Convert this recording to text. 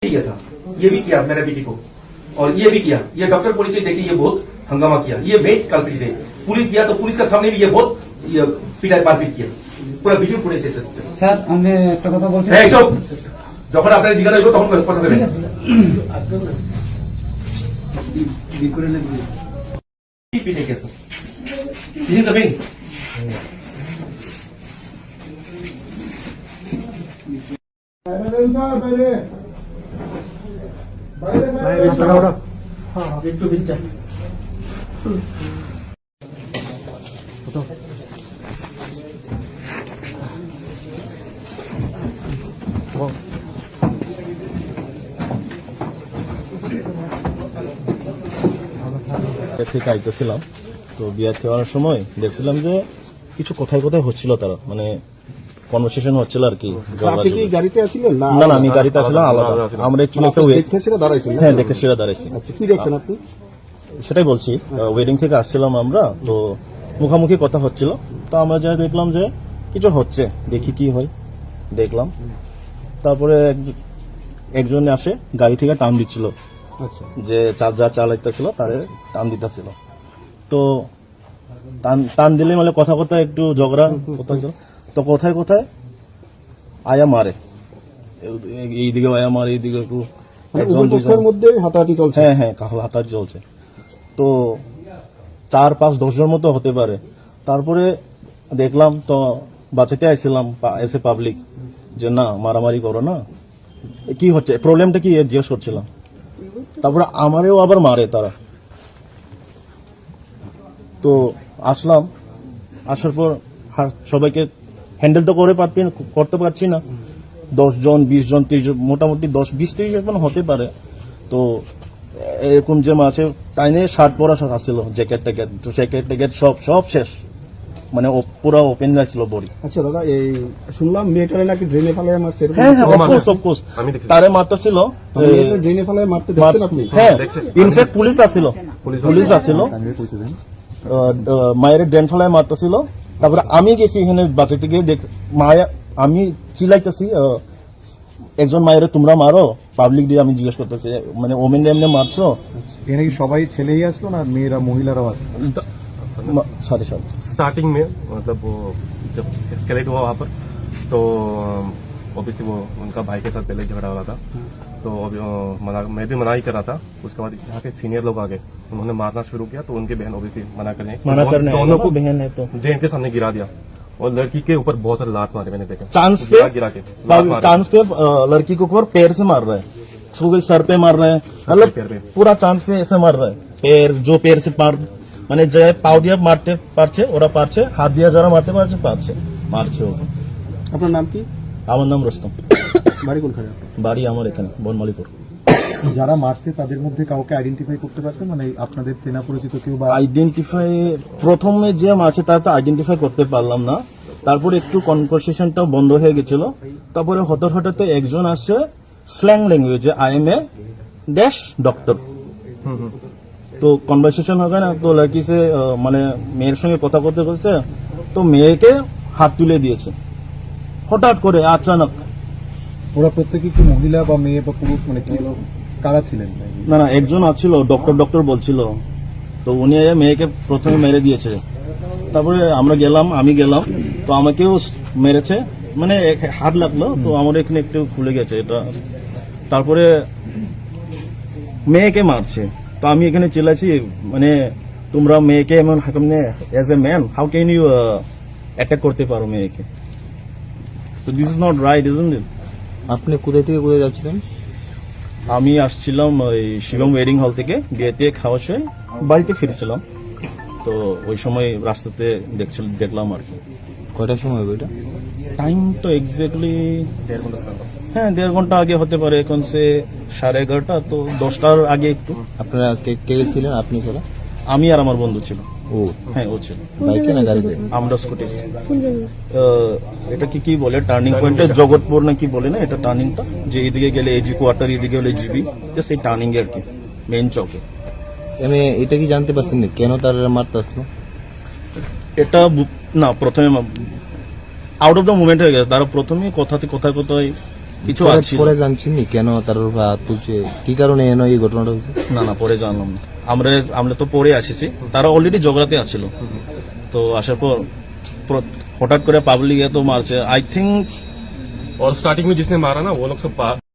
किया था, ये भी किया मेरा बेटी को, और ये भी किया। ये डॉक्टर पुलिस देखे ये बहुत हंगामा किया। ये मेन कल्प्रिट है। पुलिस किया तो पुलिस का सामने भी ये बहुत पिटाई मारपीट किया। पूरा ভিডিও করেছে স্যার। আমি একটা কথা বলছি, যখন আপনারা জিজ্ঞাসা করবো তখন কথা বলবেন। পিটে গেছে তিনি যাবেন। একটু বিচ্ছা থেকে আইতেছিলাম, তো বিয়ার খাওয়ার সময় দেখছিলাম যে কিছু কোথায় কোথায় হচ্ছিল, তারা মানে কনভারসেশন হচ্ছিল আর কি। গাড়িতে ছিলেন না? না, আমি গাড়িতে আসলাম আলাদা। আমরা একচুয়ালি একটা হ্যাঁ দেখে সেটা দাঁড়াইছি। কি দেখছেন আপনি? সেটাই বলছি, ওয়েডিং থেকে আসছিলাম আমরা, তো মুখামুখি কথা হচ্ছিল। তো আমরা যা দেখলাম যে কিছু হচ্ছে, দেখি কি হয় দেখলাম। তারপরে একজন আসে গাড়ি থেকে টান দিচ্ছিল, যে যা চালাইতেছিল তারে টান দিতেছিল। তো টান দিলে মানে কথা কথা একটু ঝগড়া কথা ছিল। তো কোথায় কোথায় আয়া মারে, এইদিকে আয়া মারে, এইদিকে একটু মধ্যে হাতাহাতি চলছে। হ্যাঁ হ্যাঁ, হাতাহাতি চলছে। তো 4-5-10 জন মতো হতে পারে। তারপরে দেখলাম তো বাঁচাতে আইছিলাম, এসে পাবলিক যে না মারামারি করো না, কি হচ্ছে প্রবলেমটা কি জিজ্ঞেস করছিলাম। তারপরে আমারেও আবার মারে তারা। তো আসলাম, আসার পর সবাইকে হ্যান্ডেল তো করতে পারছি না। 10 জন 20 জন 30 জন, মোটামুটি 10-20-30 জন হতে পারে। তো এরকম যে মাছে তাই নিয়ে শার্ট পরা আসছিল, জ্যাকেট ট্যাকেট, তো জ্যাকেট ট্যাকেট সব শেষ, মানে পুরো ওপেন ছিল বডি। আচ্ছা দাদা, এই শুনলাম মেয়েটারে নাকি ড্রেনে ফেলায় মারছে। হ্যাঁ অফকোর্স তারে মারতেছিল, ড্রেনে ফেলায় মারতে দেখছেন আপনি? হ্যাঁ, ইনফ্যাক্ট পুলিশ আসছিল মায়ের ড্রেন ফেলায় মারতেছিল। তারপরে আমি গেছি এখানে বাঁচাতে গিয়ে মায়া, আমি চিলাইতেছি একজন মায়ের তোমরা মারো, পাবলিক দিয়ে আমি জিজ্ঞেস করতেছি মানে ওমেন এমনি মারছো। এখানে কি সবাই ছেলেই আসলো না মেয়েরা মহিলারাও আসলো? सारे स्टार्टिंग में मतलब वो जब एस्केलेट हुआ वहाँ पर, तो ऑब्वियसली वो उनका भाई के साथ पहले झगड़ा हो रहा था। तो मैं भी मना ही कर रहा था। उसके बाद यहाँ के सीनियर लोग आ गए, उन्होंने मारना शुरू किया। तो उनके बहन ऑब्वियसली मना करने दोनों को बहन है तो ड्रेन के सामने गिरा दिया, और लड़की के ऊपर बहुत सारे लात मारे मैंने देखा। चांस पे लड़की को ऊपर पैर से मार रहे हैं, उसको सर पे मार रहे हैं, मतलब पूरा चांस पे ऐसे मार रहे हैं। पैर से মানে যে পাও দিয়ে মারতে পারছে ওরা পারছে, হাত দিয়ে যারা মারতে পারছে মারছে ওকে। আপনার নাম কি? আমার নাম রুস্তম। বাড়ি কোনখানে? বাড়ি আমার এখানে বনমালীপুর। যারা মারছে তাদের মধ্যে কাউকে আইডেন্টিফাই করতে পারছেন? মানে আপনাদের চেনা পরিচিত কেউ? বা আইডেন্টিফাই প্রথমে যে মারছে তার তো আইডেন্টিফাই করতে পারলাম না। তারপরে একটু কনভারসেশনটা বন্ধ হয়ে গেছিল। তারপরে হঠাৎ একজন আসছে স্ল্যাং ল্যাঙ্গুয়েজে, I am a dash doctor. তো কনভারসেশন হবে না, তো লড়কি সে মানে মেয়ের সঙ্গে কথা করতে তো মেয়েকে হাত তুলে দিয়েছে হঠাৎ করে আচানক। ওরা প্রত্যেকে কি মহিলা বা মেয়ে বা পুরুষ, মানে কি কারা ছিলেন? না একজন আছিল ডক্টর বলছিল। তো উনি মেয়েকে প্রথমে মেরে দিয়েছে। তারপরে আমি গেলাম, তো আমাকেও মেরেছে, মানে হাত লাগলো, তো আমার এখানে একটু ফুলে গেছে এটা। তারপরে মেয়েকে মারছে, তো আমি এখানে চিল্লাছি মানে তোমরা মেয়েকে এমন হাকমনে as a man how can you attack করতে পারো মেয়েকে? তো this is not right, isn't it? আপনি কোথায় থেকে কোথায় যাচ্ছিলেন? আমি আসছিলাম ওই শিবম ওয়েডিং হল থেকে, বিয়েতে খাওয়া শেষে বাড়িতে ফিরছিলাম। তো ওই সময় রাস্তাতে দেখলাম আর কি। কয়টার সময় হবে এটা? টাইম তো এক্স্যাক্টলি 1.5 ঘন্টা আগে হতে পারে, এখন সে 11:30, তো 10টার আগে একটু। আপনারা কে ছিলেন? আপনি ছাড়া? আমি আর আমার বন্ধু ছিল। ও হ্যাঁ, ও ছিল। বাইকে না গাড়িতে? আমরা স্কুটি। এটা কি বলে টার্নিং পয়েন্টে জগৎপুর না কি বলে না, এটা টার্নিংটা, যে এদিকে গেলে এজি কোয়ার্টার, এদিকে গেলে জিবি, জাস্ট এই টার্নিং এ আর কি, মেইন চকে। আমি এটা কি জানতে পারছেন কেন তার মারতে আসলো? এটা না প্রথমে আউট অফ দ্য মুভমেন্ট হয়ে গেছে, তারা প্রথমে কোথায় কিছু পরে- আছিল পরে জানছেননি কেন তার উপর হাত তুলছে কি কারণে এনো এই ঘটনাটা হয়েছে? না না পরে জানলাম না আমরা আমরা তো পরে আসিছি তারা অলরেডি ঝগড়াতে আছিল তো আসার পর হঠাৎ করে পাবলিক এত মারছে আই থিঙ্ক और स्टार्टिंग में जिसने मारा ना वो लोग सब